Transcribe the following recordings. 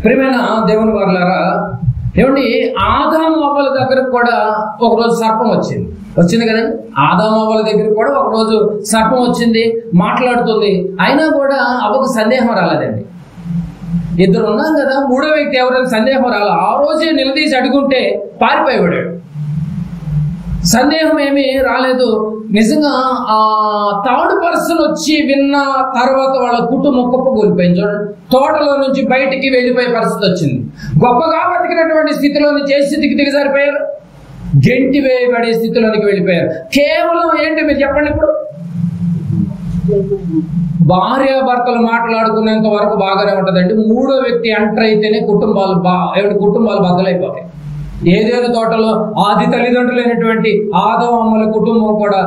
ప్రియమైన దేవుని వారలారా, ఏమండి, ఆదాము అవ్వల దగ్గరకు కూడా ఒకరోజు సర్పం వచ్చింది కదండి. ఆదాము అవ్వల దగ్గరకు కూడా ఒకరోజు సర్పం వచ్చింది, మాట్లాడుతుంది. అయినా కూడా అవ్వకు సందేహం రాలేదండి. ఇద్దరు ఉన్నాం కదా, మూడో వ్యక్తి ఎవరైనా సందేహం రాలే. ఆ రోజే నిలదీసి అడుగుంటే పారిపోయాడు. సందేహం ఏమీ రాలేదు. నిజంగా ఆ థర్డ్ పర్సన్ వచ్చి విన్న తర్వాత వాళ్ళ కుటుంబం కుప్పకూలిపోయింది. చూడండి, తోటలో నుంచి బయటికి వెళ్ళిపోయే పరిస్థితి వచ్చింది. గొప్పగా బతికినటువంటి స్థితిలోని ఏ స్థితికి దిగజారిపోయారు? గెంటి వేయబడే స్థితిలోనికి వెళ్ళిపోయారు. కేవలం ఏంటి మీరు చెప్పండి, ఇప్పుడు భార్యాభర్తలు మాట్లాడుకునేంత వరకు బాగానే ఉంటుందండి. మూడో వ్యక్తి ఎంటర్ అయితేనే కుటుంబాలు బద్దలైపోతాయి. ఏదేను తోటలో ఆది తల్లిదండ్రులైనటువంటి ఆదాము అమ్మల కుటుంబం కూడా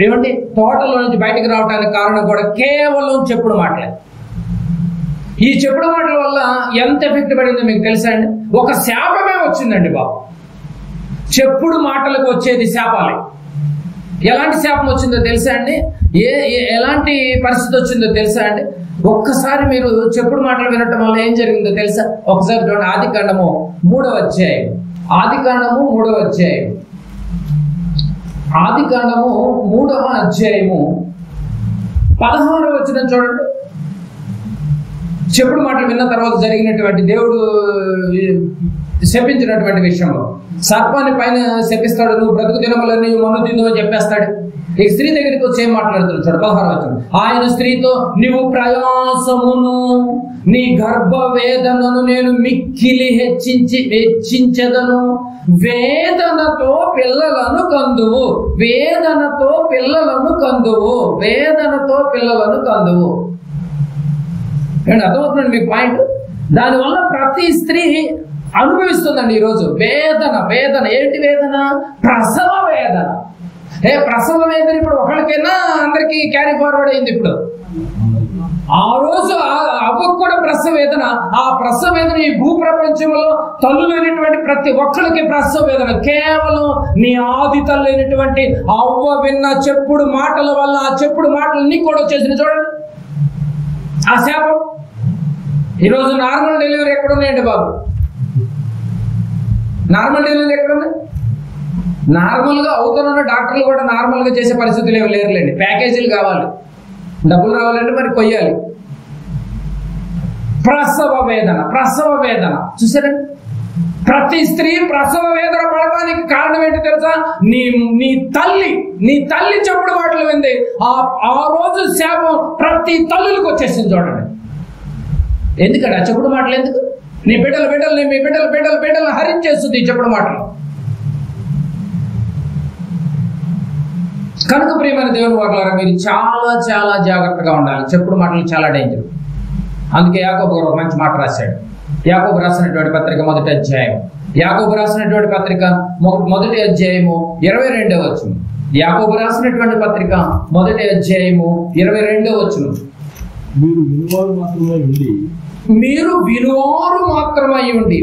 ఏమండి తోటలో నుంచి బయటకు రావడానికి కారణం కూడా కేవలం చెప్పుడు మాటలే. ఈ చెప్పుడు మాటల వల్ల ఎంత ఎఫెక్ట్ పడిందో మీకు తెలుసా అండి? ఒక శాపమే వచ్చిందండి బాబు. చెప్పుడు మాటలకు వచ్చేది శాపాలే. ఎలాంటి శాపం వచ్చిందో తెలుసా అండి? ఎలాంటి పరిస్థితి వచ్చిందో తెలుసా అండి? ఒక్కసారి మీరు చెప్పుడు మాటలు వినటం వల్ల ఏం జరిగిందో తెలుసా? ఒకసారి చూడండి, ఆదికాండము 3వ అధ్యాయం. ఆదికాండము 3వ అధ్యాయం. ఆదికాండము 3వ అధ్యాయము 16వ వచనం చూడండి. చెప్పుడు మాటలు విన్న తర్వాత జరిగినటువంటి దేవుడు శపించినటువంటి విషయంలో సర్పాన్ని పైన శపిస్తాడు. నువ్వు బ్రతుకు దినములన్నీ మన్ను తిందు అని చెప్పేస్తాడు. ఈ స్త్రీ దగ్గరికి వచ్చి ఏం మాట్లాడుతున్నాడు చూడ 16వ వచనం. ఆయన స్త్రీతో, నీవు ప్రయాసమును నీ గర్భ వేదనను నేను మిక్కిలి హెచ్చించెదను. వేదనతో పిల్లలను కందువు. వేదనతో పిల్లలను కందువు. వేదనతో పిల్లలను కందువు. అర్థమవుతుందండి మీకు పాయింట్? దానివల్ల ప్రతి స్త్రీ అనుభవిస్తుందండి ఈరోజు వేదన. వేదన ఏంటి? వేదన ప్రసవ వేదన. ప్రసవ వేదన ఇప్పుడు ఒకరికైనా అందరికీ క్యారీ ఫార్వర్డ్ అయింది. ఇప్పుడు ఆ రోజు అవ్వకు కూడా ప్రసవ వేదన. ఆ ప్రసవ వేదన ఈ భూప్రపంచంలో తల్లులైనటువంటి ప్రతి ఒక్కరికి ప్రసవ వేదన కేవలం నీ ఆది తల్లి అవ్వ విన్న చెప్పుడు మాటల వల్ల ఆ చెప్పుడు మాటలు నీకు కూడా వచ్చేసింది. చూడండి ఆ శాపం. ఈరోజు నార్మల్ డెలివరీ ఎక్కడున్నాయండి బాబు? నార్మల్ డెలివరీ ఎక్కడున్నాయి? నార్మల్గా అవుతున్న డాక్టర్లు కూడా నార్మల్గా చేసే పరిస్థితులు ఏమి లేరులేండి. ప్యాకేజీలు కావాలి, డబ్బులు రావాలంటే మరి కొయ్యాలి. ప్రసవ వేదన, ప్రసవ వేదన చూసారండి. ప్రతి స్త్రీ ప్రసవ వేదన పడటానికి కారణం ఏంటో తెలుసా? నీ తల్లి చెప్పుడు మాటలు వింది. ఆ రోజు శాపం ప్రతి తల్లులకు వచ్చేసింది. చూడండి ఎందుకంటే ఆ చెప్పుడు మాటలు ఎందుకు? నీ బిడ్డలు హరించేస్తుంది ఈ చెప్పుడు మాటలు. కనుక ప్రియమైన దేవుని వారలారా, మీరు చాలా చాలా జాగ్రత్తగా ఉండాలి. చెప్పుడు మాటలు చాలా డేంజర్. అందుకే యాకోబు గారు ఒక మంచి మాట రాశాడు. యాకోబు రాసినటువంటి పత్రిక 1వ అధ్యాయం. యాకోబు రాసినటువంటి పత్రిక 1వ అధ్యాయము 22వ వచనం. యాకోబు రాసినటువంటి పత్రిక 1వ అధ్యాయము 22వ వచనం. మీరు వినువారు మాత్రమై ఉండి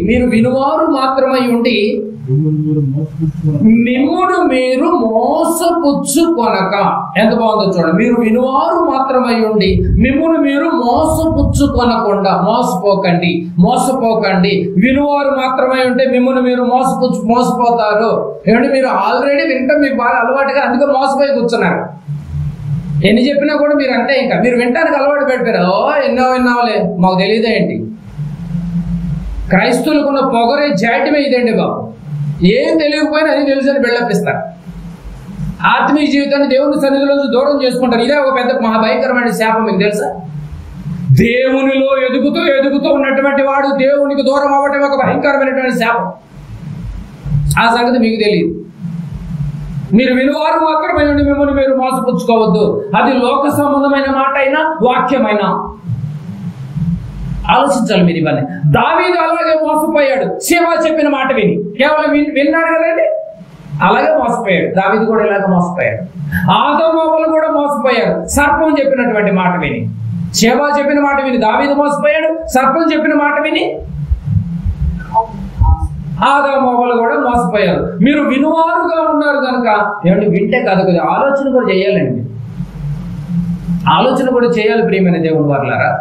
మిమ్మును మీరు మోసపుచ్చుకొనక. ఎంత బాగుందో చూడండి. మీరు వినువారు మాత్రమై ఉండి మిమ్మును మీరు మోసపుచ్చుకొనకుండా. మోసపోకండి. వినువారు మాత్రమై ఉంటే మిమ్మును మీరు మోసపోతారు. ఏమంటే మీరు ఆల్రెడీ వింటాం, మీకు బాగా అలవాటుగా, అందుకే మోసపోయి కూర్చున్నారు. ఎన్ని చెప్పినా కూడా మీరు అంతే. ఇంకా మీరు వింటానికి అలవాటు పెట్టారు. విన్నావులే, మాకు తెలియదే ఏంటి? క్రైస్తవులకున్న పొగరే జాటిమే ఇదండి బాబు. ఏం తెలియకపోయినా అది తెలుసని బిల్డపిస్తారు. ఆత్మీయ జీవితాన్ని దేవుని సన్నిధిలో దూరం చేసుకుంటారు. ఇదే ఒక పెద్ద మహాభయంకరమైన శాపం. మీకు తెలుసా? దేవునిలో ఎదుగుతూ ఉన్నటువంటి వాడు దేవునికి దూరం అవ్వటం ఒక భయంకరమైనటువంటి శాపం. ఆ సంగతి మీకు తెలియదు. మీరు వినువారు మాత్రమే ఉండి మిమ్మల్ని మీరు మోసపుచ్చుకోవద్దు. అది లోక సంబంధమైన మాట అయినా వాక్యమైనా. ఆలోచించాలి మీరు ఇవన్నీ. దావీదు అలాగే మోసపోయాడు. సేవా చెప్పిన మాట విని, కేవలం విన్నాడు కదండి, అలాగే మోసపోయాడు. దావీదు కూడా ఇలాగే మోసపోయాడు. ఆదాము అవ్వలు కూడా మోసపోయారు. సర్పం చెప్పినటువంటి మాట విని, సేవా చెప్పిన మాట విని దావీదు మోసపోయాడు. సర్పం చెప్పిన మాట విని ఆదాము అవ్వలు కూడా మోసపోయారు. మీరు వినువారుగా ఉన్నారు కనుక ఏమంటే వింటే కాదు కదా, ఆలోచన కూడా చేయాలండి. ఆలోచన కూడా చేయాలి ప్రియమైన దేవుని వారలారా.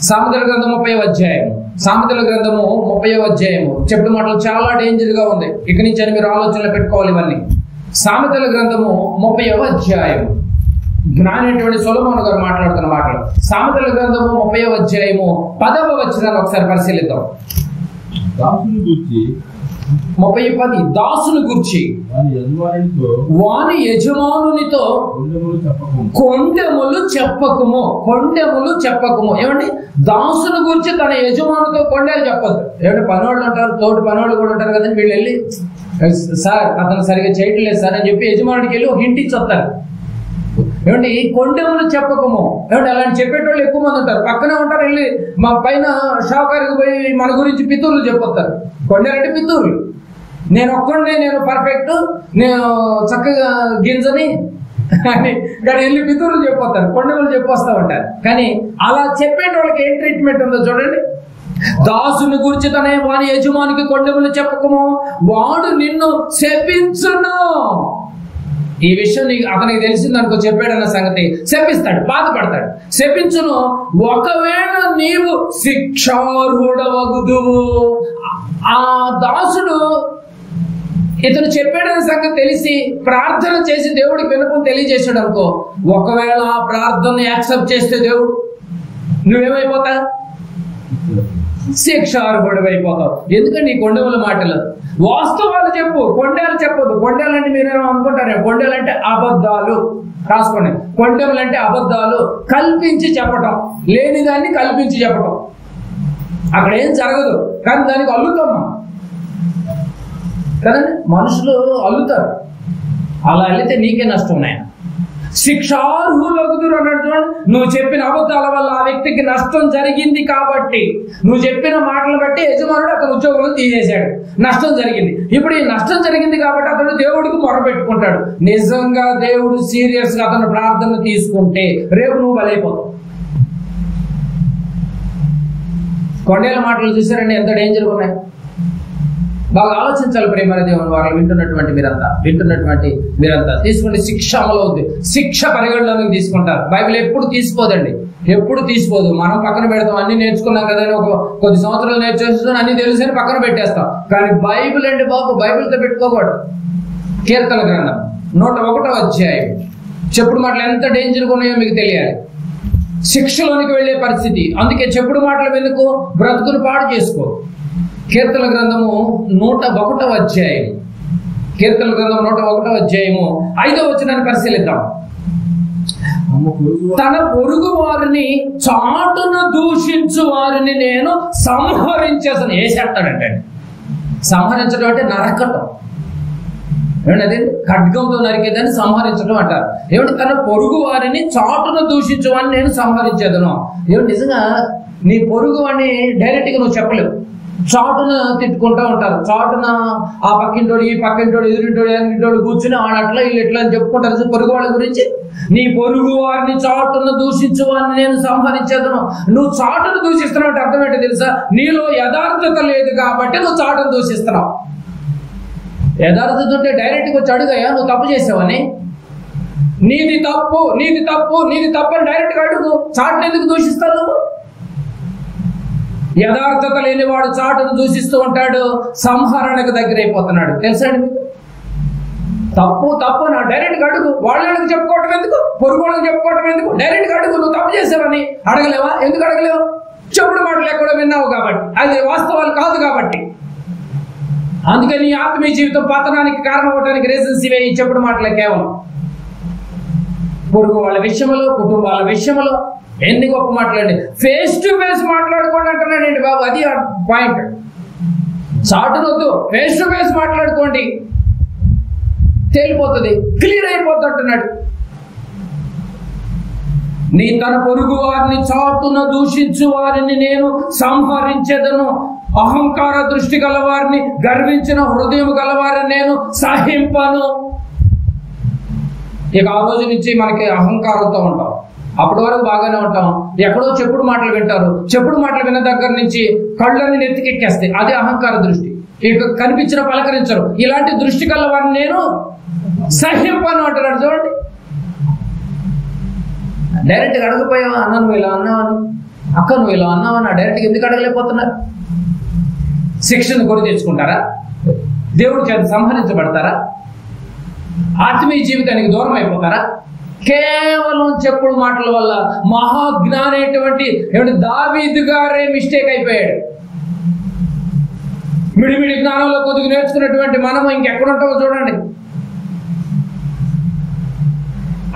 సామెతల గ్రంథం 30వ అధ్యాయం. సామెతల గ్రంథము 30వ అధ్యాయము. చెప్పుడు మాటలు చాలా డేంజర్ గా ఉంది. ఇక నుంచి అని మీరు ఆలోచనలో పెట్టుకోవాలి ఇవన్నీ. సామెతల గ్రంథము 30వ అధ్యాయము. జ్ఞానైనటువంటి సొలొమోను గారు మాట్లాడుతున్న మాటలు. సామెతల గ్రంథము 30వ అధ్యాయము 10వ వచనాన్ని ఒకసారి పరిశీలిద్దాం. 30:10 దాసును గూర్చి వాని యజమానునితో కొండెములు చెప్పకుము. ఏమండి, దాసును గురించి తన యజమానుతో కొండలు చెప్పద్దు. ఏమంటే పనోళ్ళు ఉంటారు, తోటి పనోళ్ళు కూడా ఉంటారు కదండి. వీళ్ళు వెళ్ళి సార్ అతను సరిగ్గా చేయట్లేదు సార్ అని చెప్పి యజమానుడికి వెళ్ళి ఒక ఇంటికి వస్తారు. ఏమంటే ఈ కొండెములు చెప్పకము. ఏమంటే అలాంటి చెప్పేటోళ్ళు ఎక్కువ మంది ఉంటారు. పక్కనే ఉంటారు, వెళ్ళి మా పైన షావుకారికి పోయి మన గురించి పితూర్లు చెప్పొస్తారు. కొండలంటే పితూర్లు. నేను ఒక్కడే, నేను పర్ఫెక్ట్, నేను చక్కగా గింజని అని కానీ వెళ్ళి పితూర్లు చెప్పొస్తారు, కొండెములు చెప్పొస్తా ఉంటారు. కానీ అలా చెప్పేటోళ్ళకి ఏం ట్రీట్మెంట్ ఉందో చూడండి. దాసుని గురించి తన వాని యజమానికి కొండెములు చెప్పకము, వాడు నిన్ను శపించును. ఈ విషయం అతనికి తెలిసిందనుకో, చెప్పాడన్న సంగతి శపిస్తాడు, బాధపడతాడు. శపించును, ఒకవేళ నీవు శిక్షార్హుడవగుదువు. ఆ దాసుడు ఇతను చెప్పాడన్న సంగతి తెలిసి ప్రార్థన చేసి దేవుడికి విన్నపం తెలియజేశాడు అనుకో, ఒకవేళ ఆ ప్రార్థన యాక్సెప్ట్ చేస్తే దేవుడు నువ్వేమైపోతా? శిక్షార్హుడు అయిపోతావు. ఎందుకంటే నీ కొండెముల మాటలు వాస్తవాలు చెప్పు, కొండేలు చెప్పదు. కొండేలంటే మీరేమో అనుకుంటారే, కొండేలంటే అబద్ధాలు. రాసుకోండి, కొండెములంటే అబద్ధాలు, కల్పించి చెప్పటం, లేని దాన్ని కల్పించి చెప్పటం. అక్కడ ఏం జరగదు కానీ దానికి అల్లుతాం మనం కదండి. మనుషులు అల్లుతారు, అలా అల్లితే నీకే నష్టం. నాయన శిక్షార్హులగుదురు అన్నాడు చూడండి. నువ్వు చెప్పిన అబద్ధాల వల్ల ఆ వ్యక్తికి నష్టం జరిగింది కాబట్టి, నువ్వు చెప్పిన మాటలు బట్టి యజమానుడు అతను ఉద్యోగం తీసేశాడు, నష్టం జరిగింది. ఇప్పుడు ఈ నష్టం జరిగింది కాబట్టి అతను దేవుడికి మొరపెట్టుకుంటాడు. నిజంగా దేవుడు సీరియస్ గా అతను ప్రార్థన తీసుకుంటే రేపు నువ్వు బలైపోతావు. కొండేల మాటలు చూసారండి ఎంత డేంజర్గా ఉన్నాయి. బాగా ఆలోచించాలి ప్రేమ దేవుని వారు వింటున్నటువంటి మీరంతా తీసుకుంటే శిక్ష అమలు అవుద్ది. శిక్ష పరిగణలోకి తీసుకుంటారు. బైబిల్ ఎప్పుడు తీసుకోదండి, ఎప్పుడు తీసుకోదు. మనం పక్కన పెడతాం, అన్ని నేర్చుకున్నాం కదా అని, ఒక కొద్ది సంవత్సరాలు నేర్చేస్తాం, అన్ని తెలుసు అని పక్కన పెట్టేస్తాం. కానీ బైబిల్ అంటే బాబు బైబిల్తో పెట్టుకోకూడదు. కీర్తన గ్రంథం 101వ అధ్యాయం. చెప్పుడు మాటలు ఎంత డేంజర్గా ఉన్నాయో మీకు తెలియాలి. శిక్షలోనికి వెళ్ళే పరిస్థితి. అందుకే చెప్పుడు మాటలు ఎందుకు? బ్రతుకును పాడు చేసుకో. కీర్తన గ్రంథము 101వ అధ్యాయం. కీర్తన గ్రంథం 101వ అధ్యాయము 5వ వచనాన్ని పరిశీలిద్దాం. తన పొరుగు వారిని చాటున దూషించు వారిని నేను సంహరించేసాను. వేసేస్తాడంటే సంహరించడం అంటే నరకటం. ఏమంటే అది ఖడ్గంతో నరికేదాన్ని సంహరించడం అంటారు. ఏమంటే తన పొరుగు వారిని చాటున దూషించు వారిని నేను సంహరించేదను. ఏమంటే నిజంగా నీ పొరుగు అని డైరెక్ట్గా నువ్వు చెప్పలేవు. చాటున తిట్టుకుంటూ ఉంటారు. చాటున ఆ పక్కింటోడు, ఈ పక్కింటోడు, ఎదురింటోడు, ఎన్నింటోడు కూర్చుని వాడు అట్లా వీళ్ళు ఎట్లా అని చెప్పుకుంటారు పొరుగు వాళ్ళ గురించి. నీ పొరుగు వారిని చాటున దూషించు వారిని నేను సంహరించేదను. నువ్వు చాటును దూషిస్తున్నావు అంటే అర్థం ఏంటో తెలుసా? నీలో యథార్థత లేదు కాబట్టి నువ్వు చాటును దూషిస్తున్నావు. యథార్థత ఉంటే డైరెక్ట్గా వచ్చి అడుగయ్యా నువ్వు తప్పు చేసావని, నీది తప్పు అని డైరెక్ట్గా అడుగు. చాటును ఎందుకు దూషిస్తావు నువ్వు? యథార్థత లేని వాడు చాటును దూషిస్తూ ఉంటాడు, సంహరణకు దగ్గర అయిపోతున్నాడు. తెలుసా అండి మీకు? తప్పు నా డైరెక్ట్గా అడుగు. వాళ్ళకి చెప్పుకోవటం ఎందుకు? పొరుగు వాళ్ళకి చెప్పుకోవటం ఎందుకు? డైరెక్ట్గా అడుగు. నువ్వు తప్పు చేసావని అడగలేవా? ఎందుకు అడగలేవు? చెప్పుడు మాటలు ఎక్కడ విన్నావు కాబట్టి, అది వాస్తవాలు కాదు కాబట్టి. అందుకని ఆత్మీయ జీవితం పతనానికి కారణం అవడానికి రీజన్స్ ఇవే. ఈ చెప్పుడు మాటలే కేవలం పొరుగు వాళ్ళ విషయంలో, కుటుంబాల విషయంలో ఎన్ని గొప్ప మాట్లాడండి. ఫేస్ టు ఫేస్ మాట్లాడుకోండి అంటున్నాడండి బాబు. అది పాయింట్. చాటునొద్దు, ఫేస్ టు ఫేస్ మాట్లాడుకోండి, తేలిపోతుంది, క్లియర్ అయిపోతుంది అంటున్నాడు. నీ తన పొరుగు వారిని చాటున దూషించు వారిని నేను సంహరించేదను. అహంకార దృష్టి గలవారిని, గర్వించిన హృదయం గలవారిని నేను సహింపను. ఇక ఆ రోజు నుంచి మనకి అహంకారంతో ఉంటాం. అప్పటి వరకు బాగానే ఉంటాం. ఎక్కడో చెప్పుడు మాటలు వింటారు. చెప్పుడు మాటలు విన్న దగ్గర నుంచి కళ్ళని నెత్తికెక్కేస్తాయి. అదే అహంకార దృష్టి. ఇక కనిపించిన పలకరించరు. ఇలాంటి దృష్టి కల వారిని నేను సహింపను అంటున్నాడు. చూడండి, డైరెక్ట్గా అడగపోయావా? అన్న నువ్వు ఇలా అన్నావని, అక్క నువ్వు ఇలా అన్నావని డైరెక్ట్గా ఎందుకు అడగలేకపోతున్నారు? శిక్షణ కొని తెచ్చుకుంటారా? దేవుడి చేత సంహరించబడతారా? ఆత్మీయ జీవితానికి దూరం అయిపోతారా? కేవలం చెప్పుడు మాటల వల్ల మహాజ్ఞానైనటువంటి దావీదు గారే మిస్టేక్ అయిపోయాడు. మిడిమిడి జ్ఞానంలో కొద్దిగా నేర్చుకున్నటువంటి మనము ఇంకెక్కడుంటామో చూడండి.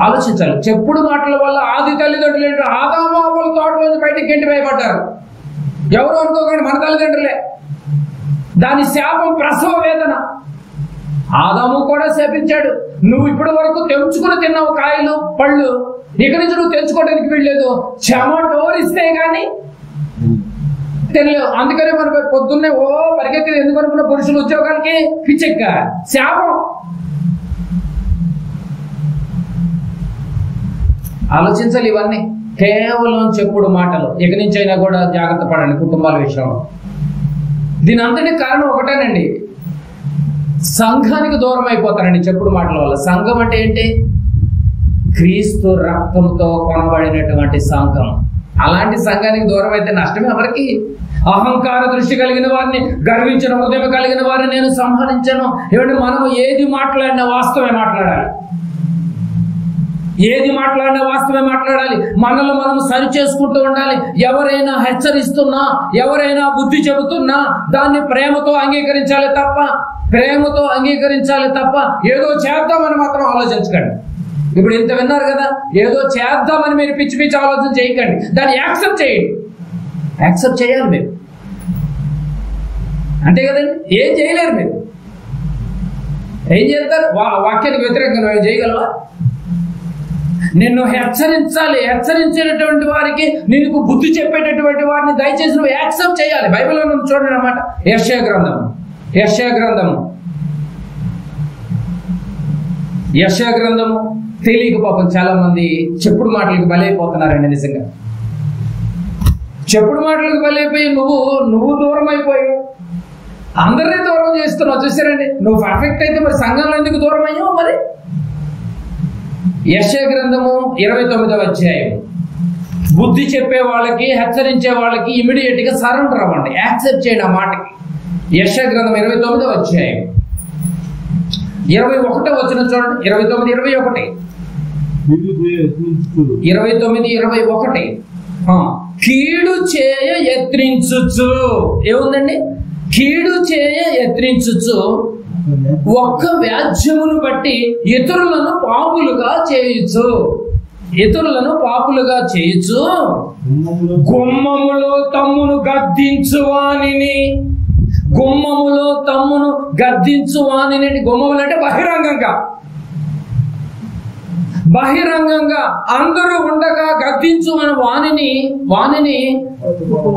ఆలోచించాలి. చెప్పుడు మాటల వల్ల ఆది తల్లిదండ్రులు ఆదాము అవ్వల తోటలోంచి బయటికి గెంటి భయపడ్డారు. ఎవరు అనుకోకండి, మన తల్లిదండ్రులే. దాని శాపం ప్రసవ వేదన. ఆదాము కూడా శాపించాడు. నువ్వు ఇప్పటి వరకు తెంచుకుని తిన్నావు కాయలు పళ్ళు, ఇక నుంచి నువ్వు తెంచుకోవడానికి వీల్లేదు. చెమటోరిస్తే గాని తెలియదు. అందుకనే మన పొద్దున్నే పరిగెత్తి ఎందుకు అనుకున్న పురుషులు ఉద్యోగాలకి పిచ్చెక్క శాపం. ఆలోచించాలి. ఇవన్నీ కేవలం చెప్పుడు మాటలు. ఇక నుంచి అయినా కూడా జాగ్రత్త పడండి కుటుంబాల విషయంలో. దీని అంతటి కారణం ఒకటేనండి, సంఘానికి దూరం అయిపోతారండి చెప్పుడు మాటల వల్ల. సంఘం అంటే ఏంటి? క్రీస్తు రక్తంతో కొనబడినటువంటి సంఘం. అలాంటి సంఘానికి దూరం అయితే నష్టమే ఎవరికి? అహంకార దృష్టి కలిగిన వారిని, గర్వించిన హృదయం కలిగిన వారిని నేను సంహరించను. ఏమంటే మనము ఏది మాట్లాడినా వాస్తవమే మాట్లాడాలి. ఏది మాట్లాడినా వాస్తవమే మాట్లాడాలి. మనల్ని మనం సరి చేసుకుంటూ ఉండాలి. ఎవరైనా హెచ్చరిస్తున్నా, ఎవరైనా బుద్ధి చెబుతున్నా దాన్ని ప్రేమతో అంగీకరించాలి తప్ప ఏదో చేద్దామని మాత్రం ఆలోచించకండి. ఇప్పుడు ఇంత విన్నారు కదా, ఏదో చేద్దామని మీరు పిచ్చి పిచ్చి ఆలోచన చేయకండి. దాన్ని యాక్సెప్ట్ చేయండి. యాక్సెప్ట్ చేయాలి మీరు, అంతే కదండి. ఏం చేయలేరు మీరు. ఏం చేస్తారు? వాక్యానికి వ్యతిరేకంగా ఏం చేయగలవా? నిన్ను హెచ్చరించాలి. హెచ్చరించేటటువంటి వారికి, నీకు బుద్ధి చెప్పేటటువంటి వారిని దయచేసి నువ్వు యాక్సెప్ట్ చేయాలి. బైబిల్లో నువ్వు చూడండి అన్నమాట. యెషయా గ్రంథము తెలియక పాపం చాలా మంది చెప్పుడు మాటలకు బలైపోతున్నారండి. నిజంగా చెప్పుడు మాటలకు బలైపోయి నువ్వు దూరం అయిపోయావు, అందరినీ దూరం చేస్తున్నావు. చూసారండి, నువ్వు పర్ఫెక్ట్ అయితే మరి సంఘంలో ఎందుకు దూరం అయ్యావు? మరి యెషయా గ్రంథము 29వ అధ్యాయం. బుద్ధి చెప్పే వాళ్ళకి, హెచ్చరించే వాళ్ళకి ఇమీడియట్ గా సరెండర్ అవ్వండి, యాక్సెప్ట్ చేయండి ఆ మాటకి. యెషయా గ్రంథం 29వ అధ్యాయం 21వ వచనం చూడండి. 29:21 కీడు చేయ యత్నించుచు. ఏముందండి? కీడు చేయ యత్నించుచు ఒక్క వ్యాజ్యమును బట్టి ఇతరులను పాపులుగా చేయుచు గుమ్మములో తమ్మును గద్దించు వానిని. గుమ్మములు అంటే బహిరంగంగా అందరూ ఉండగా గద్దించు అని వానిని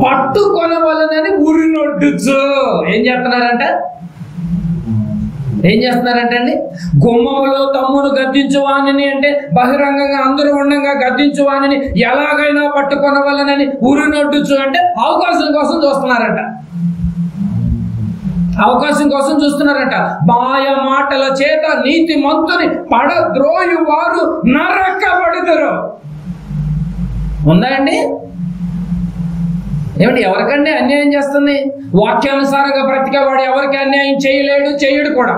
పట్టుకొనవలనని ఉరినొడ్డుచు. ఏం చేస్తున్నారంటే అండి, గుమ్మములో తమ్మును గద్దించు వానిని అంటే బహిరంగంగా అందరూ ఉండగా గద్దించు వానిని ఎలాగైనా పట్టుకొనవలనని ఉరినొడ్డుచు అంటే అవకాశం కోసం చూస్తున్నారట. మాయ మాటల చేత నీతి మంతుని పడద్రోయు వారు నరకబడుతారు. ఉందా అండి? ఏమంటే ఎవరికంటే అన్యాయం చేస్తుంది? వాక్యానుసారంగా బ్రతికేవాడు ఎవరికి అన్యాయం చేయడు కూడా.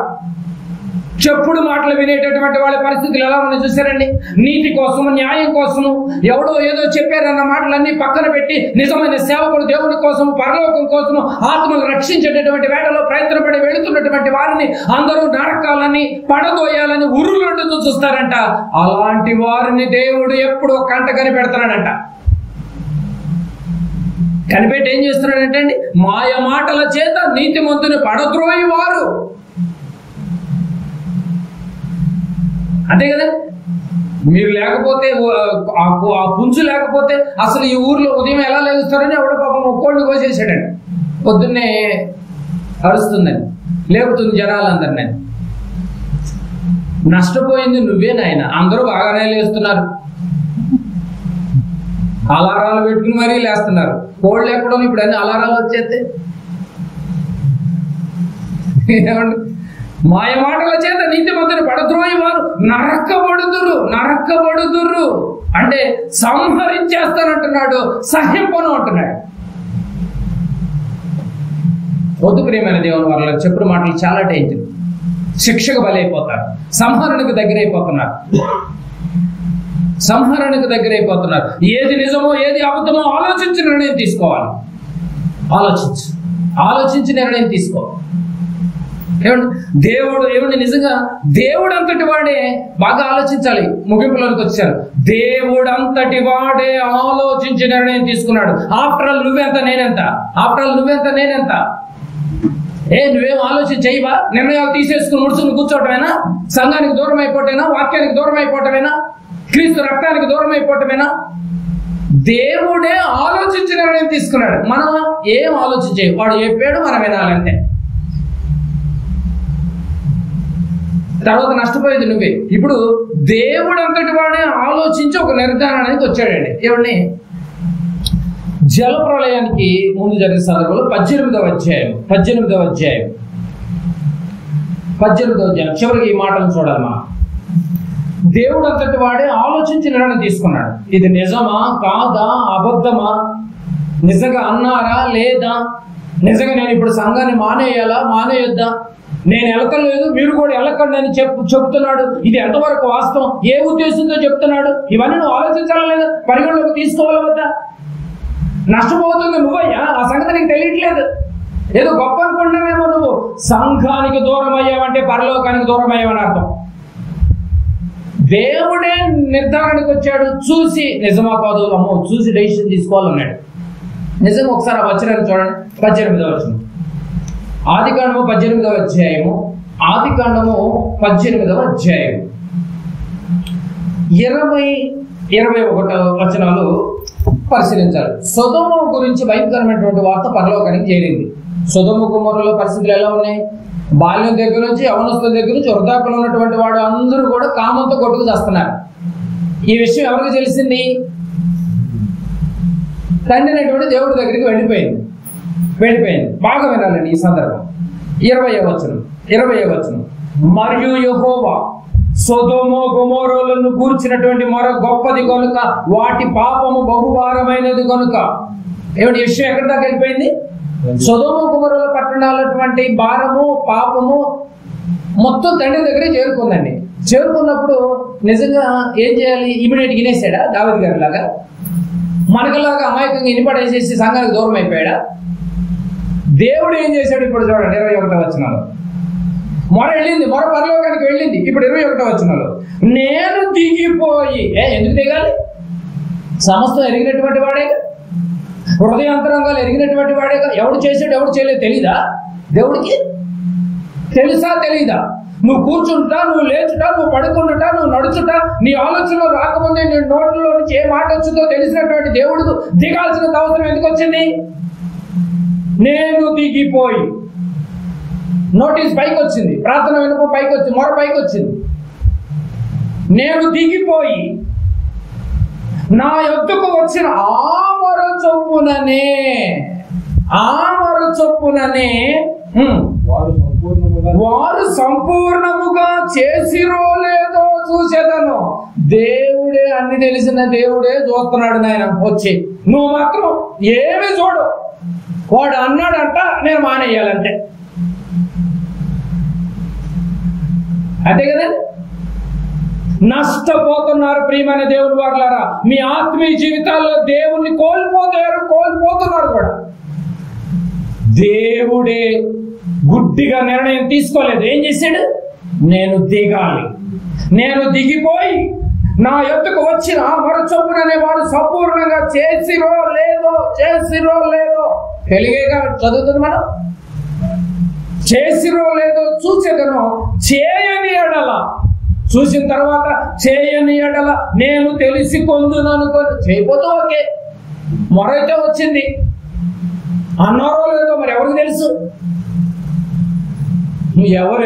చెప్పుడు మాటలు వినేటటువంటి వాళ్ళ పరిస్థితులు ఎలా ఉన్నాయి చూసారండి. నీతి కోసము, న్యాయం కోసము, ఎవడో ఏదో చెప్పారన్న మాటలన్నీ పక్కన పెట్టి నిజమైన సేవకుడు దేవుని కోసం, పరలోకం కోసము, ఆత్మను రక్షించేటటువంటి వేటలో ప్రయత్నపడి వెళుతున్నటువంటి వారిని అందరూ నరకాలని, పడదోయాలని ఉరులంటూ చూస్తారంట. అలాంటి వారిని దేవుడు ఎప్పుడో కంట కనిపెడతాడంట. కనిపెట్టి ఏం చేస్తున్నాడంటే అండి, మాయ మాటల చేత నీతిమంతుని పడద్రోయి వారు. అంతే కదా. మీరు లేకపోతే, ఆ పుంజు లేకపోతే అసలు ఈ ఊర్లో ఉదయం ఎలా లేస్తారని ఎవడో పాపం ఒక్కోళ్ళు కోసేసాడండి. పొద్దున్నే అరుస్తుందని లేపుతుంది జనాలందరినీ. నష్టపోయింది నువ్వే నాయన. అందరూ బాగానే లేస్తున్నారు, అలారాలు పెట్టుకుని మరీ లేస్తున్నారు. కోళ్ళు ఎక్కడో ఇప్పుడు అన్ని అలారాలు వచ్చేస్తే ఏమండి, మాయ మాటల చేత నీతిమంతుని పడద్రోయి వారు నరకబడుదురు అంటే సంహరించేస్తానంటున్నాడు, సహింపను అంటున్నాడు. వద్దు ప్రియమైన దేవుని వాళ్ళ చెప్పుడు మాటలు చాలా డేంజర్. శిక్షకు బలైపోతారు, సంహరణకు దగ్గరైపోతున్నారు, సంహరణకు దగ్గరైపోతున్నారు. ఏది నిజమో ఏది అబద్ధమో ఆలోచించి నిర్ణయం తీసుకోవాలి. ఆలోచించి నిర్ణయం తీసుకో. దేవుడు నిజంగా దేవుడు అంతటి వాడే. బాగా ఆలోచించాలి. ముగింపులోకి వచ్చారు. దేవుడు అంతటి వాడే ఆలోచించి నిర్ణయం తీసుకున్నాడు. ఆఫ్టర్ ఆల్ నువ్వెంత నేనెంత. నువ్వేం ఆలోచించేవా? నిర్ణయాలు తీసేసుకుని ముడుచుకుని కూర్చోవటమేనా? సంఘానికి దూరం అయిపోవటమేనా? వాక్యానికి దూరం అయిపోవటమేనా? క్రీస్తు రక్తానికి దూరం అయిపోవటమేనా? దేవుడే ఆలోచించి నిర్ణయం తీసుకున్నాడు. మనం ఏం ఆలోచించే? వాడు చెప్పాడు, మనం వినాలంటే. తర్వాత నష్టపోయేది నువ్వే. ఇప్పుడు దేవుడు అంతటి వాడే ఆలోచించి ఒక నిర్ధారణకి వచ్చాడండి. ఏమండి, జల ప్రళయానికి ముందు జరిగిన సందర్భంలో 18వ అధ్యాయం చివరికి ఈ మాటలు చూడాలి మనం. దేవుడు అంతటి వాడే ఆలోచించి నిర్ణయం తీసుకున్నాడు. ఇది నిజమా కాదా, అబద్ధమా, నిజంగా అన్నారా లేదా, నిజంగా నేను ఇప్పుడు సంఘాన్ని మానేయొద్దా, నేను వెళ్ళకలేదు మీరు కూడా వెళ్ళకండి అని చెప్తున్నాడు. ఇది ఎంతవరకు వాస్తవం, ఏ ఉద్దేశంతో చెప్తున్నాడు, ఇవన్నీ నువ్వు ఆలోచించాలా లేదా, పరిగణలోకి తీసుకోవాలి వద్దా? నష్టపోతుంది నువ్వయ్యా, ఆ సంగతి నీకు తెలియట్లేదు. ఏదో గొప్ప అనుకుంటున్నావేమో. నువ్వు సంఘానికి దూరం అయ్యావంటే పరలోకానికి దూరం అయ్యావని అర్థం. దేవుడే నిర్ధారణకు వచ్చాడు. చూసి నిజమా కాదు, అమ్మో చూసి డెసిషన్ తీసుకోవాలన్నాడు. నిజంగా ఒకసారి ఆ వచనాన్ని చూడండి. 18వ వచనం, ఆదికాండము 18వ అధ్యాయము 20-21 వచనాలు పరిశీలించాలి. సొదొమ గురించి భయంకరమైనటువంటి వార్త పరలోకానికి చేరింది. సొదొమ గుమొర్రాలో పరిస్థితులు ఎలా ఉన్నాయి? బాల్యం దగ్గర నుంచి యవనస్తుల దగ్గర నుంచి వృద్ధాప్యంలో ఉన్నటువంటి వాడు అందరూ కూడా కామంతో కొట్టుకు చేస్తున్నారు. ఈ విషయం ఎవరికి తెలిసింది? తండ్రి అనేటువంటి దేవుడి దగ్గరికి వెళ్ళిపోయింది. బాగా వినాలండి ఈ సందర్భం. 20వ వచనం, మరియు యెహోవా సొదొమ గొమొర్రాలను గూర్చినటువంటి మరో గొప్పది కనుక వాటి పాపము బహుభారమైనది కనుక. ఏమిటి విషయం ఎక్కడి దాకా వెళ్ళిపోయింది? సొదొమ గొమొర్రాల పట్టణాలటువంటి భారము పాపము మొత్తం తండ్రి దగ్గరే చేరుకుందండి. చేరుకున్నప్పుడు నిజంగా ఏం చేయాలి? ఇమీడియట్ వినేసాడా దావీదు గారి లాగా? మనకలాగా అమాయకంగా ఇనిపడేసేసి సంఘానికి దూరం అయిపోయాడా? దేవుడు ఏం చేశాడు? ఇప్పుడు చూడండి 21వ వచనంలో, మొర పరలోకానికి వెళ్ళింది. ఇప్పుడు 21వ వచనంలో, నేను దిగిపోయి. ఎందుకు దిగాలి? సమస్తం ఎరిగినటువంటి వాడేగా, హృదయాంతరంగాలు ఎరిగినటువంటి వాడేగా. ఎవడు చేశాడు ఎవడు చేయలేదు తెలీదా? దేవుడికి తెలుసా తెలీదా? నువ్వు కూర్చుంటా, నువ్వు లేచుటా, నువ్వు పడుకుంటా, నువ్వు నడుచుటా, నీ ఆలోచనలో రాకముందే నీ నోట్లో నుంచి ఏ మాట వచ్చిందో తెలిసినటువంటి దేవుడు దిగాల్సిన అవసరం ఎందుకు వచ్చింది? నేను దిగిపోయి. నోటీస్ పైకి వచ్చింది, ప్రార్థన వినపం పైకి వచ్చింది, మొర పైకి వచ్చింది. నేను దిగిపోయి నా యొద్దకు వచ్చిన ఆ మొర చొప్పుననే వారు సంపూర్ణముగా చేసిరో లేదో చూసేదను. దేవుడే అన్ని తెలిసిన దేవుడే చూస్తున్నాడు నాయన వచ్చి. నువ్వు మాత్రం ఏమి చూడు. వాడు అన్నాడంట, నేను మానేయాలంటే. అంతే కదండి. నష్టపోతున్నారు ప్రియమైన దేవుని వారలారా. మీ ఆత్మీయ జీవితాల్లో దేవుణ్ణి కోల్పోతున్నారు కూడా. దేవుడే గుడ్డిగా నిర్ణయం తీసుకోలేదు. ఏం చేశాడు? నేను దిగాలి, నేను దిగిపోయి నా యొద్దకు వచ్చిన మరో చొప్పుననే వారు సంపూర్ణంగా చేసిరో లేదో తెలుగేగా చదువుతుంది మనం. చేసిరో లేదో చూసేదను, చేయని ఎడల, చూసిన తర్వాత చేయని ఎడల నేను తెలిసి కొందుననుకొని. చేయకపోతే ఓకే, మొరైతే వచ్చింది, అన్నారో లేదో మరి ఎవరికి తెలుసు?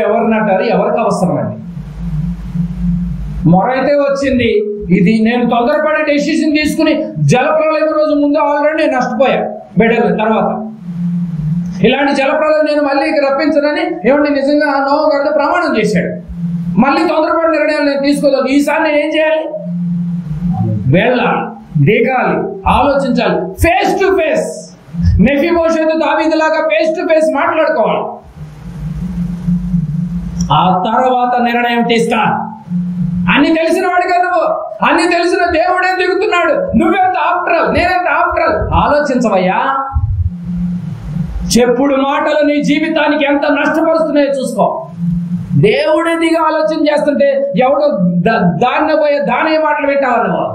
ఎవరినంటారు, ఎవరికి అవసరం అండి? మొరైతే వచ్చింది. ఇది నేను తొందరపడే డెసిషన్ తీసుకుని జలప్రలయం రోజు ముందు ఆల్రెడీ నేను నష్టపోయా బిడ్డలు. తర్వాత ఇలాంటి జలప్రలయం నేను మళ్ళీ రప్పించనని ఏమంటే నిజంగా నోవహు గారితో ప్రమాణం చేశాడు. మళ్ళీ తొందరపడి నిర్ణయాలు నేను తీసుకోలేదు. ఈసారి నేను ఏం చేయాలి? వెళ్ళాలి, దిగాలి, ఆలోచించాలి, ఫేస్ టు ఫేస్. మెఫీబోషెతు దావీదులాగా ఫేస్ టు ఫేస్ మాట్లాడుకోవాలి. ఆ తర్వాత నిర్ణయం తీస్తా. అన్ని తెలిసిన వాడిగా నువ్వు, అన్ని తెలిసిన దేవుడే దిగుతున్నాడు, నువ్వెంత ఆఫ్టరల్, నేనెంత ఆఫ్టరల్. ఆలోచించవయ్యా. చెప్పుడు మాటలు నీ జీవితానికి ఎంత నష్టపరుస్తున్నాయో చూసుకో. దేవుడే దిగి ఆలోచన చేస్తుంటే ఎవడో దాన్ని పోయే దానే మాటలు పెట్టావా నువ్వు?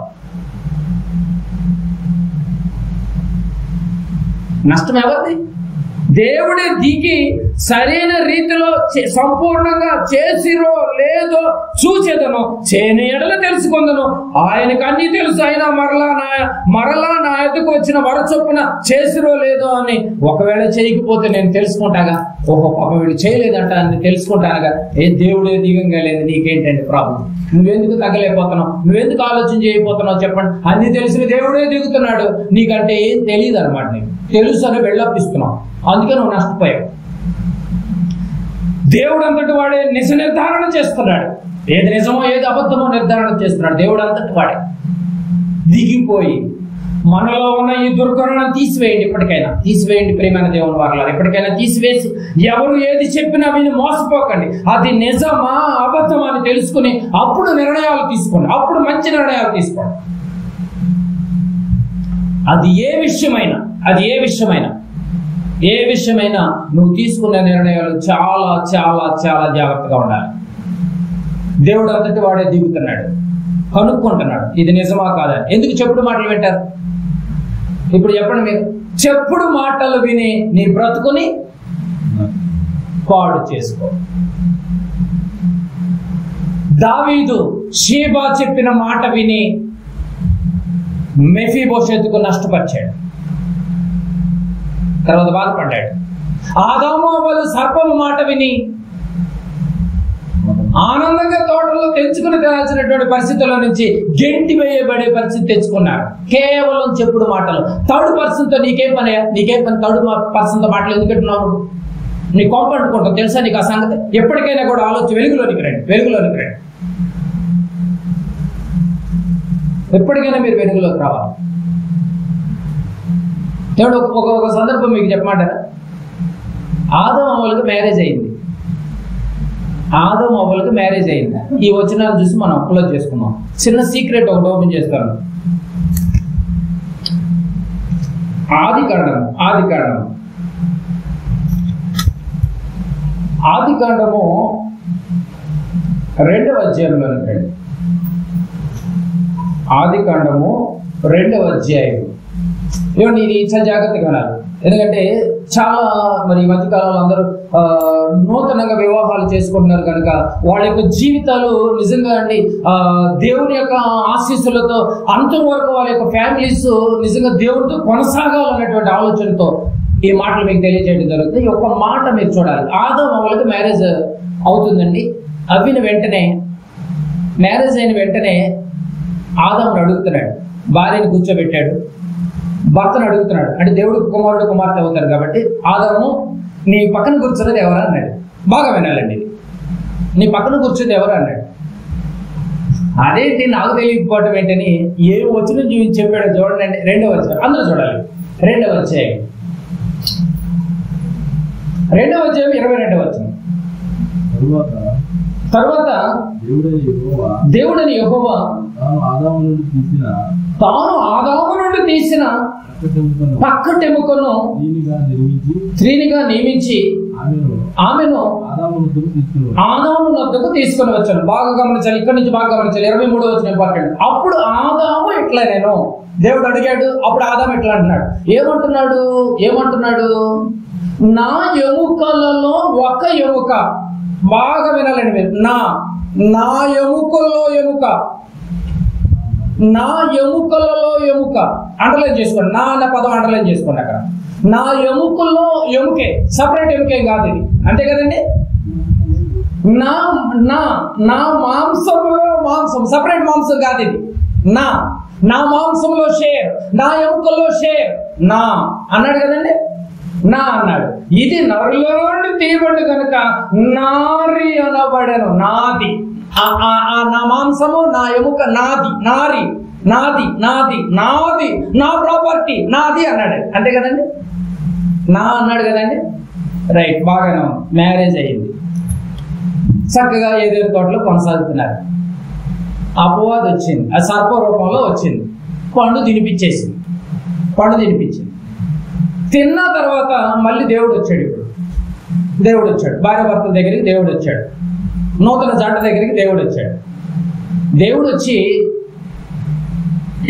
నష్టం ఎవరిది? దేవుడే దిగి సరైన రీతిలో సంపూర్ణంగా చేసిరో లేదో చూసేదను, చేయని ఎడల తెలుసుకుందను. ఆయనకు అన్ని తెలుసు. ఆయన మరలా నా ఎదుకు వచ్చిన వరచొప్పున చేసిరో లేదో అని ఒకవేళ చేయకపోతే నేను తెలుసుకుంటాగా, పాపం వీడు చేయలేదంట అని తెలుసుకుంటానుగా. దేవుడే దిగంగా లేదు, నీకేంటండి ప్రాబ్లం? నువ్వెందుకు తగ్గలేకపోతున్నావు? నువ్వెందుకు ఆలోచన చేయకపోతున్నావు చెప్పండి. అన్ని తెలిసిన దేవుడే దిగుతున్నాడు, నీకంటే ఏం తెలియదు అనమాట. నీకు తెలుసు అని వెళ్ళప్పిస్తున్నావు, అందుకే నువ్వు నష్టపోయావు. దేవుడు అంతటి వాడే నిజ నిర్ధారణ చేస్తున్నాడు. ఏది నిజమో ఏది అబద్ధమో నిర్ధారణ చేస్తున్నాడు. దేవుడు అంతటి వాడే దిగిపోయి మనలో ఉన్న ఈ దుర్గుణాలను తీసివేయండి. ఇప్పటికైనా తీసివేయండి ప్రియమైన దేవుని వారలారా. ఇప్పటికైనా తీసివేసి ఎవరు ఏది చెప్పినా విని మోసపోకండి. అది నిజమా అబద్ధమా అని తెలుసుకుని అప్పుడు నిర్ణయాలు తీసుకోండి. అప్పుడు మంచి నిర్ణయాలు తీసుకోండి. అది ఏ విషయమైనా నువ్వు తీసుకునే నిర్ణయాలు చాలా చాలా చాలా జాగ్రత్తగా ఉండాలి. దేవుడు అంతటి వాడే దిగుతున్నాడు, కనుక్కుంటున్నాడు ఇది నిజమా కాదని. ఎందుకు చెప్పుడు మాటలు వింటారు? ఇప్పుడు చెప్పండి మీరు. చెప్పుడు మాటలు విని నీ బ్రతుకుని పాడు చేసుకో. దావీదు షీబా చెప్పిన మాట విని మెఫీబోషెతుకు నష్టపరిచాడు, తర్వాత బాధపడ్డాడు. ఆదాము అవ్వలు సర్పము మాట విని ఆనందంగా తోటలో తెంచుకుని తినాల్సినటువంటి పరిస్థితుల నుంచి గెంటి వేయబడే పరిస్థితి తెచ్చుకున్నారు. కేవలం చెప్పుడు మాటలు. థర్డ్ పర్సన్తో నీకేం పని? థర్డ్ పర్సన్తో మాటలు ఎందుకంటున్నావు? నీ కొంప అంటుకుంటావు. తెలుసా నీకు ఆ సంగతి? ఎప్పటికైనా కూడా ఆలోచన వెలుగులోనికి రండి. ఎప్పటికైనా మీరు వెలుగులోకి రావాలి. దేవుడు ఒక సందర్భం మీకు చెప్పమంటారా? ఆదాము అవ్వలకు మ్యారేజ్ అయింది. ఈ వచనాలు చూసి మనం క్లోజ్ చేసుకున్నాం. చిన్న సీక్రెట్ ఒకటి ఓపెన్ చేస్తాను. ఆది కాండము 2వ అధ్యాయంలోనికి రండి. ఆది కాండము 2వ అధ్యాయం. ఏమండి, ఇది చాలా జాగ్రత్తగా వినాలి. ఎందుకంటే చాలా మరి ఈ మధ్యకాలంలో అందరూ నూతనంగా వివాహాలు చేసుకుంటున్నారు కనుక వాళ్ళ యొక్క జీవితాలు నిజంగా అండి దేవుని యొక్క ఆశీస్సులతో అంతం వరకు వాళ్ళ యొక్క ఫ్యామిలీస్ నిజంగా దేవుడితో కొనసాగాలన్నటువంటి ఆలోచనతో ఈ మాటలు మీకు తెలియజేయడం జరుగుతుంది. ఈ ఒక్క మాట మీరు చూడాలి. ఆదాము అవ్వలకు మ్యారేజ్ అవుతుందండి. మ్యారేజ్ అయిన వెంటనే ఆదామును అడుగుతున్నాడు, భార్యను కూర్చోబెట్టాడు, భర్తను అడుగుతున్నాడు. అంటే దేవుడు కుమారుడు కుమార్తె అవుతారు కాబట్టి ఆదాము నీ పక్కన కూర్చున్నది ఎవరు అన్నాడు. బాగా వినాలండి. నీ పక్కన కూర్చున్నది ఎవరు అన్నాడు. అదేంటి నాకు తెలియకపోవటం ఏంటని ఏ వచనం చూపించి చెప్పాడో చూడండి. 2వ అధ్యాయం అందరూ చూడాలి. 2వ అధ్యాయం 22వ వచనం. తర్వాత దేవుడని యెహోవా తాను ఆదాము నుండి తీసిన పక్కటెముకను స్త్రీనిగా నియమించి ఆమెను ఆదాము వద్దకు తీసుకుని వచ్చాను. బాగా గమనించాలి, ఇక్కడి నుంచి బాగా గమనించాలి. 23వ వచనం ఇంపార్టెంట్. అప్పుడు ఆదాము ఇట్లా నేను దేవుడు అడిగాడు. అప్పుడు ఆదాము ఇట్లా అంటున్నాడు. ఏమంటున్నాడు? నా ఎముకలలో ఒక ఎముక. బాగా వినాలండి మీరు. నా ఎముకల్లో ఎముక, నా ఎముకలలో ఎముక. అండర్లైన్ చేసుకోండి. నా అన్న పదం అండర్లైన్ చేసుకోండి. అక్కడ నా ఎముకల్లో ఎముకే, సపరేట్ ఎముకేం కాదు ఇది. అంతే కదండి. నా మాంసంలో మాంసం, సపరేట్ మాంసం కాదు ఇది. నా మాంసంలో షేర్, నా ఎముకల్లో షేర్ నా అన్నాడు కదండి. నా అన్నాడు. ఇది నరులో నుండి తీయబడి కనుక నారి అనబడను. నాది, నా మాంసము, నా ఎముక నాది, నాది, నా ప్రాపర్టీ నాది అన్నాడు. అంతే కదండి. నా అన్నాడు కదండి, రైట్, బాగానే ఉంది, మ్యారేజ్ అయ్యింది, చక్కగా ఏదేదో తోటలో కొనసాగుతున్నారు. అపవాది వచ్చింది, ఆ సర్ప రూపంలో వచ్చింది, పండు తినిపించేసింది. తిన్న తర్వాత మళ్ళీ దేవుడు వచ్చాడు. దేవుడు వచ్చాడు, భార్య భర్తల దగ్గరికి దేవుడు వచ్చాడు, నూతన జంట దగ్గరికి దేవుడు వచ్చాడు. దేవుడు వచ్చి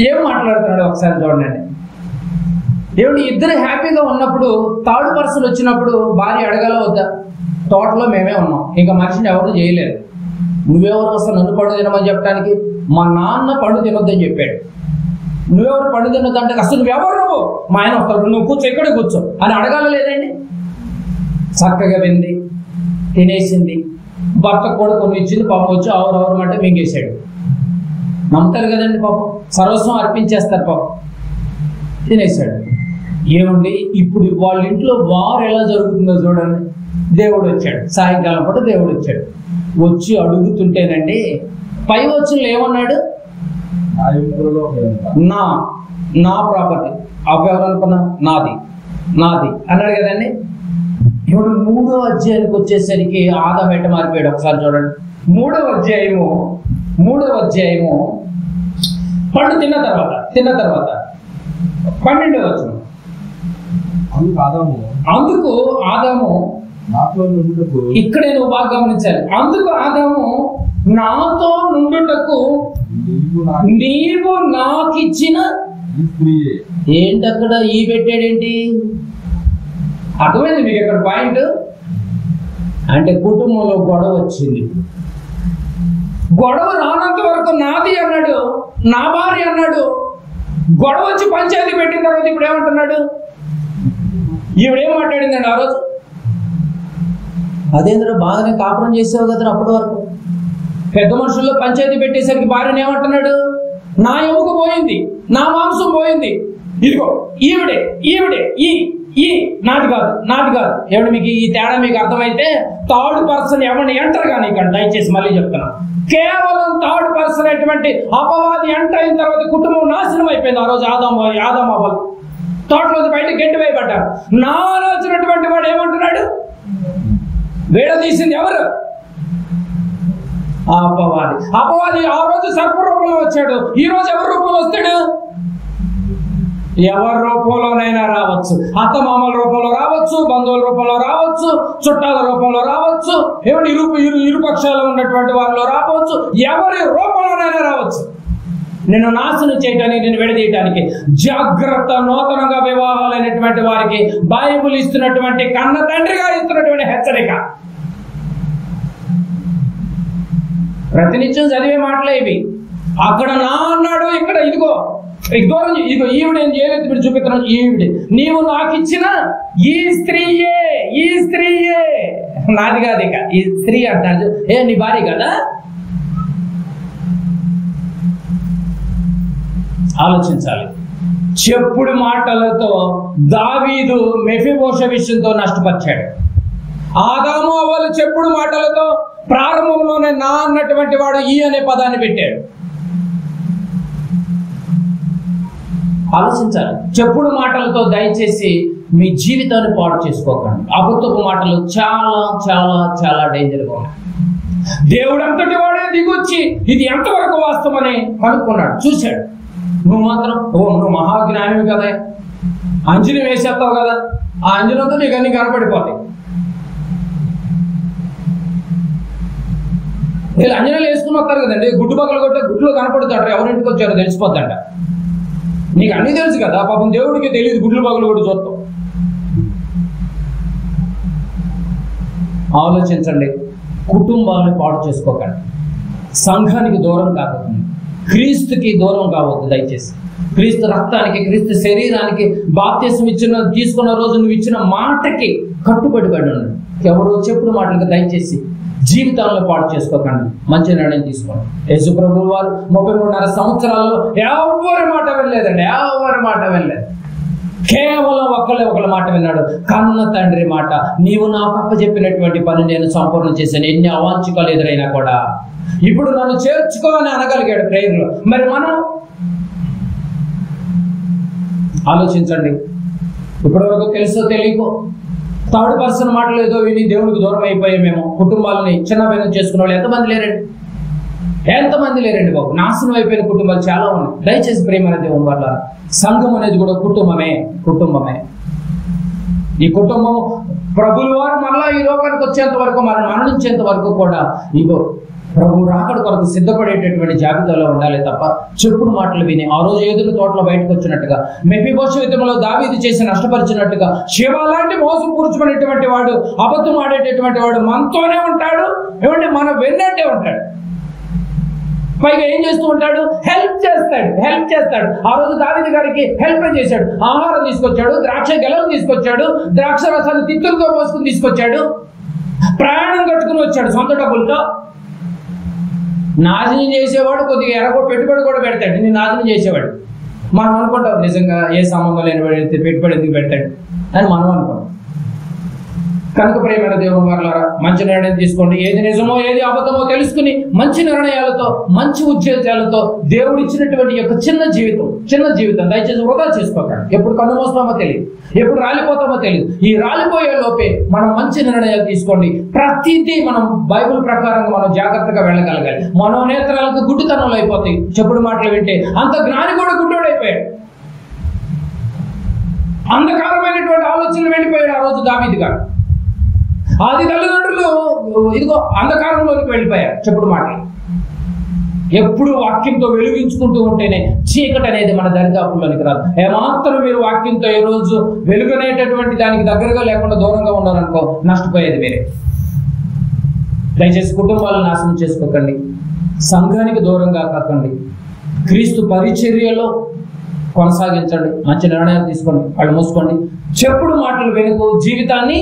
ఏం మాట్లాడుతున్నాడు ఒకసారి చూడండి. దేవుడు ఇద్దరు హ్యాపీగా ఉన్నప్పుడు థర్డ్ పర్సన్ వచ్చినప్పుడు భార్య అడగాల వద్దా? తోటలో మేమే ఉన్నాం, ఇంకా మనిషిని ఎవరు చేయలేదు, నువ్వెవరు వస్తా నన్ను పండు తినమని చెప్పడానికి? మా నాన్న పండు తినొద్దని చెప్పాడు. నువ్వెవరు పండు తినొద్దంటే అసలు నువ్వెవరు, నువ్వు మా ఆయన వస్తాడు, నువ్వు కూర్చో, ఇక్కడే కూర్చో అని అడగాల లేదండి? చక్కగా వింది, తినేసింది, భర్తకు కూడా కొన్ని ఇచ్చింది, పాపం వచ్చి ఎవరెవరమంటే మింగేశాడు. నమ్ముతారు కదండి పాపం, సర్వస్వం అర్పించేస్తారు పాపం. తినేశాడు. ఏముంది ఇప్పుడు వాళ్ళ ఇంట్లో వారు ఎలా జరుగుతుందో చూడండి. దేవుడు వచ్చాడు, సాయంకాలం పూట దేవుడు వచ్చాడు. వచ్చి అడుగుతుంటేనండి పై వచ్చిన ఏమన్నాడు? నా ప్రాపర్టీ. ఎవరు అనుకున్నా నాది అన్నాడు కదండి. ఇప్పుడు 3వ అధ్యాయానికి వచ్చేసరికి ఆదాము ఎట్ట మారిపోయాడు ఒకసారి చూడండి. 3వ అధ్యాయము పండు తిన్న తర్వాత 12వ వచనం. అందుకు ఆదాము, ఇక్కడే నువ్వు బాగా గమనించాలి, అందుకు ఆదాము నాతో నుండుటకు నీవు నాకిచ్చిన ఏంటి అక్కడ ఈ పెట్టాడేంటి? అర్థమైంది మీకు ఇక్కడ పాయింట్? అంటే కుటుంబంలో గొడవ వచ్చింది. గొడవ రానంత వరకు నాది అన్నాడు, నా భార్య అన్నాడు. గొడవ వచ్చి పంచాయతీ పెట్టిన తర్వాత ఇప్పుడు ఏమంటున్నాడు? ఈవిడేం మాట్లాడిందండి ఆ రోజు? అదేంద్ర బాగానే కాపురం చేసావు కదా అప్పటి వరకు. పెద్ద మనుషుల్లో పంచాయతీ పెట్టేసరికి భార్యను ఏమంటున్నాడు? నా ఎముక పోయింది, నా మాంసం పోయింది, ఇదిగో ఈవిడే నాది కాదు. ఎవడు మీకు ఈ తేడా మీకు అర్థమైతే థర్డ్ పర్సన్ ఎవరిని ఎంటర్ కానీ ఇక్కడ దయచేసి మళ్ళీ చెప్తున్నా, కేవలం థర్డ్ పర్సన్ అటువంటి అపవాది ఎంటర్ అయిన తర్వాత కుటుంబం నాశనం అయిపోయింది. ఆ రోజు ఆదాము అవ్వలు తోటలో బయట గెంటి వేయబడ్డారు. నా వచ్చినటువంటి వాడు ఏమంటున్నాడు? వేడదీసింది ఎవరు? అపవాది ఆ రోజు సర్ప రూపంలో వచ్చాడు, ఈ రోజు ఎవరి రూపంలో వస్తాడు? ఎవరి రూపంలోనైనా రావచ్చు. అత్తమామల రూపంలో రావచ్చు, బంధువుల రూపంలో రావచ్చు, చుట్టాల రూపంలో రావచ్చు, ఇరుపక్షాలు ఉన్నటువంటి వారిలో రావచ్చు, ఎవరి రూపంలోనైనా రావచ్చు. నిన్ను నాశనం చేయడానికి, నిన్ను విడదీయటానికి జాగ్రత్త. నూతనంగా వివాహాలైనటువంటి వారికి బైబిల్ ఇస్తున్నటువంటి కన్న తండ్రిగా ఇస్తున్నటువంటి హెచ్చరిక. ప్రతినిత్యం చదివే మాటలే ఇవి. అక్కడ నా అన్నాడు, ఇక్కడ ఇదిగో ఈవిడ ఏం చేయలేదు, మీరు చూపిస్తున్నాను. ఈవిడ నీవు నాకు ఇచ్చిన ఈ స్త్రీయే నాది కాదు. ఇక ఈ స్త్రీ అంటారు, నీ భార్య కదా? ఆలోచించాలి. చెప్పుడు మాటలతో దావీదు మెఫీబోషె విషయంతో నష్టపరిచాడు. ఆదాము అవ్వలు చెప్పుడు మాటలతో ప్రారంభంలోనే నా అన్నటువంటి వాడు ఈ అనే పదాన్ని పెట్టాడు. ఆలోచించాలి. చెప్పుడు మాటలతో దయచేసి మీ జీవితాన్ని పాడు చేసుకోకండి. అబద్ధపు మాటలు చాలా చాలా చాలా డేంజర్గా ఉన్నాయి. దేవుడు అంతటి వాడే దిగొచ్చి ఇది ఎంతవరకు వాస్తవమని కనుక్కున్నాడు, చూశాడు. నువ్వు మాత్రం నువ్వు మహాజ్ఞానివి కదా, అంజనం వేసేస్తావు కదా, ఆ అంజనంతో నీకు అన్ని కనపడిపోతాయి. వీళ్ళు అంజనాలు వేసుకుని వస్తారు కదండి, గుడ్డు పక్కలు కొట్టే గుడ్లో కనపడుతాడు, ఎవరింటికి వచ్చారో తెలిసిపోద్దంట. నీకు అన్నీ తెలుసు కదా, పాపం దేవుడికి తెలియదు, గుడ్లు పగలు కూడా చూస్తాం. ఆలోచించండి. కుటుంబాలను పాడు చేసుకోకండి. సంఘానికి దూరం కాకండి. క్రీస్తుకి దూరం కావద్దు దయచేసి. క్రీస్తు రక్తానికి, క్రీస్తు శరీరానికి బాప్తిసం తీసుకున్న రోజు నువ్వు ఇచ్చిన మాటకి కట్టుబడి ఉండండి. ఎవరో చెప్పుడు మాటలకు దయచేసి జీవితాలను పాడు చేసుకోకండి. మంచి నిర్ణయం తీసుకోండి. యేసు ప్రభువు వారు 33.5 సంవత్సరాలలో ఎవరి మాట వినలేదండి, ఎవరి మాట వినలేదు. కేవలం ఒకళ్ళ మాట విన్నాడు, కన్న తండ్రి మాట. నీవు నాకు అప్పచెప్పినటువంటి పని నేను సంపూర్ణ చేశాను, ఎన్ని అవాంఛికాలు ఎదురైనా కూడా. ఇప్పుడు నన్ను చేర్చుకో అని అనగలిగాడు ప్రేయర్లో. మరి మనం ఆలోచించండి. ఇప్పటివరకు తెలుసో తెలియకో థర్డ్ పర్సన్ మాటలు ఏదో విని దేవునికి దూరం అయిపోయాం మేము. కుటుంబాలని చిన్న భిన్నం చేసుకున్న వాళ్ళు ఎంతమంది లేరండి బాబు. నాశనం అయిపోయిన కుటుంబాలు చాలా ఉన్నాయి. దయచేసి ప్రేమ అనేది వల్ల సంఘం అనేది కూడా కుటుంబమే. ఈ కుటుంబం ప్రభువుల వారు మళ్ళా ఈ లోకానికి వచ్చేంత వరకు, మనం మరణించేంత వరకు కూడా ఇగో ప్రభు రాకడ కొరకు సిద్ధపడేటటువంటి జాబితాలో ఉండాలి తప్ప చెప్పుడు మాటలు విని ఆ రోజు ఏదురు తోటలో బయటకు వచ్చినట్టుగా, మెఫీబోషెతులో దావీదు చేసి నష్టపరిచినట్టుగా, శివ లాంటి మోసం కూర్చుకునేటువంటి వాడు, అబద్ధం ఆడేటటువంటి వాడు మనతోనే ఉంటాడు. ఏమంటే మనం వెన్నట్టే ఉంటాడు. పైగా ఏం చేస్తూ ఉంటాడు? హెల్ప్ చేస్తాడు. ఆ రోజు దావీదు గారికి హెల్ప్ చేశాడు. ఆహారం తీసుకొచ్చాడు, ద్రాక్ష గెలలు తీసుకొచ్చాడు, ద్రాక్ష రసాన్ని తిత్తులతో పోసుకుని తీసుకొచ్చాడు, ప్రయాణం కట్టుకుని వచ్చాడు సొంత డబ్బులతో. నాశనం చేసేవాడు కొద్దిగా పెట్టుబడి కూడా పెడతాడు. నేను నాశనం చేసేవాడు మనం అనుకుంటాం. నిజంగా ఏ సంబంధం లేని వాడు పెట్టుబడి ఎందుకు పెడతాడు అని మనం అనుకుంటాం. కనుక ప్రేమైన దేవుని వారలారా, మంచి నిర్ణయం తీసుకోండి. ఏది నిజమో ఏది అబద్ధమో తెలుసుకుని మంచి నిర్ణయాలతో, మంచి ఉద్దేశాలతో దేవుడు ఇచ్చినటువంటి యొక్క చిన్న జీవితం దయచేసి వృధా చేసుకోకండి. ఎప్పుడు కన్ను మూస్తామో తెలియదు, ఎప్పుడు రాలిపోతామో తెలియదు. ఈ రాలిపోయే లోపే మనం మంచి నిర్ణయాలు తీసుకోండి. ప్రతిదీ మనం బైబిల్ ప్రకారంగా మనం జాగ్రత్తగా వెళ్ళగలగాలి. మనోనేత్రాలకు గుడ్డితనంలో అయిపోతాయి చెప్పుడు మాటలు వింటే. అంత జ్ఞాని కూడా గుడ్డోడైపోయాడు. అంధకారమైనటువంటి ఆలోచనలు వెళ్ళిపోయాడు ఆ రోజు దావీదు గారు. ఆది తల్లిదండ్రులు ఇదిగో అంధకారంలోకి వెళ్ళిపోయారు చెప్పుడు మాటలు. ఎప్పుడు వాక్యంతో వెలిగించుకుంటూ ఉంటేనే చీకటి అనేది మన దరిదాపుల్లోనికి రాదు. ఏమాత్రం మీరు వాక్యంతో ఈ రోజు వెలుగునేటటువంటి దానికి దగ్గరగా లేకుండా దూరంగా ఉన్నారనుకో, నష్టపోయేది మీరే. దయచేసి కుటుంబాలను నాశనం చేసుకోకండి, సంఘానికి దూరంగా కాకండి, క్రీస్తు పరిచర్యలో కొనసాగించండి. మంచి నిర్ణయాలు తీసుకోండి, వాళ్ళు మూసుకోండి. చెప్పుడు మాటలు వెనుక జీవితాన్ని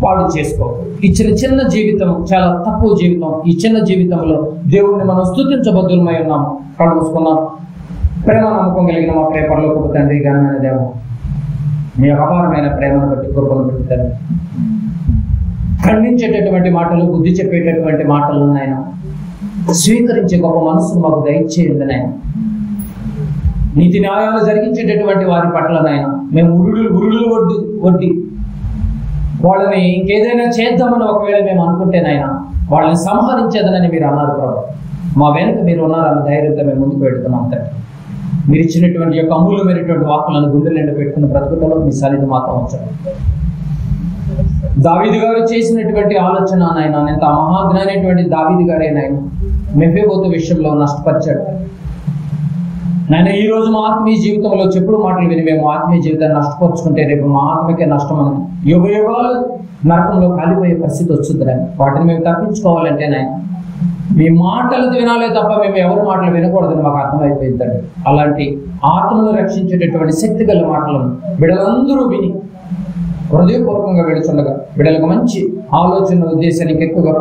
పాడు చేసుకోవద్దు. ఇచ్చిన చిన్న జీవితం చాలా తక్కువ జీవితం. ఈ చిన్న జీవితంలో దేవుణ్ణి మనం స్తుతించబద్దులమై ఉన్నాము. కళ్ళు మూసుకున్నాం. ప్రేమ నమ్మకం కలిగిన మా పరలోకపు తండ్రి, ఘనమైన దేవం, మీ అపారమైన ప్రేమను బట్టి, కృపను బట్టి తండ్రి, ఖండించేటటువంటి మాటలు, బుద్ధి చెప్పేటటువంటి మాటలు నాయన స్వీకరించే గొప్ప మనసును మాకు దయచేయండి నాయన. నీతి న్యాయాలు జరిగించేటటువంటి వారి పట్ల నాయన మేము ఉరుడులు వడ్డి వాళ్ళని ఇంకేదైనా చేద్దామని ఒకవేళ మేము అనుకుంటేనైనా వాళ్ళని సంహరించేదనని మీరు అన్నారు ప్రభు. మా వెనుక మీరు ఉన్నారన్న ధైర్యంతో మేము ముందుకు పెడుతున్నాం తండ్రి. మీరు ఇచ్చినటువంటి యొక్క అమూల్యమైనటువంటి వాక్కులను గుండెలు పెట్టుకున్న బ్రతుకులలో మీ సన్నిధి మాత్రం ఉంచండి. దావీదు గారు చేసినటువంటి ఆలోచన నాయన, ఎంత మహాజ్ఞానైనటువంటి దావీదు గారే నాయన మెఫీబోతు విషయంలో నష్టపరిచాడు నాయన. ఈ రోజు మా ఆత్మీయ జీవితంలో చెప్పుడు మాటలు విని మేము ఆత్మీయ జీవితాన్ని నష్టపరుచుకుంటే రేపు మా ఆత్మకే నష్టం అని యుగాలు నరకంలో కాలిపోయే పరిస్థితి వస్తుంది నాయన. వాటిని మేము తప్పించుకోవాలంటే నాయన మీ మాటలు వినాలే తప్ప మేము ఎవరి మాటలు వినకూడదని మాకు అర్థమైపోయిందండి. అలాంటి ఆత్మను రక్షించేటటువంటి శక్తి గల మాటలను బిడ్డలందరూ విని హృదయపూర్వకంగా విడుచుండగా బిడ్డలకు మంచి ఆలోచన ఉద్దేశానికి ఎక్కువగా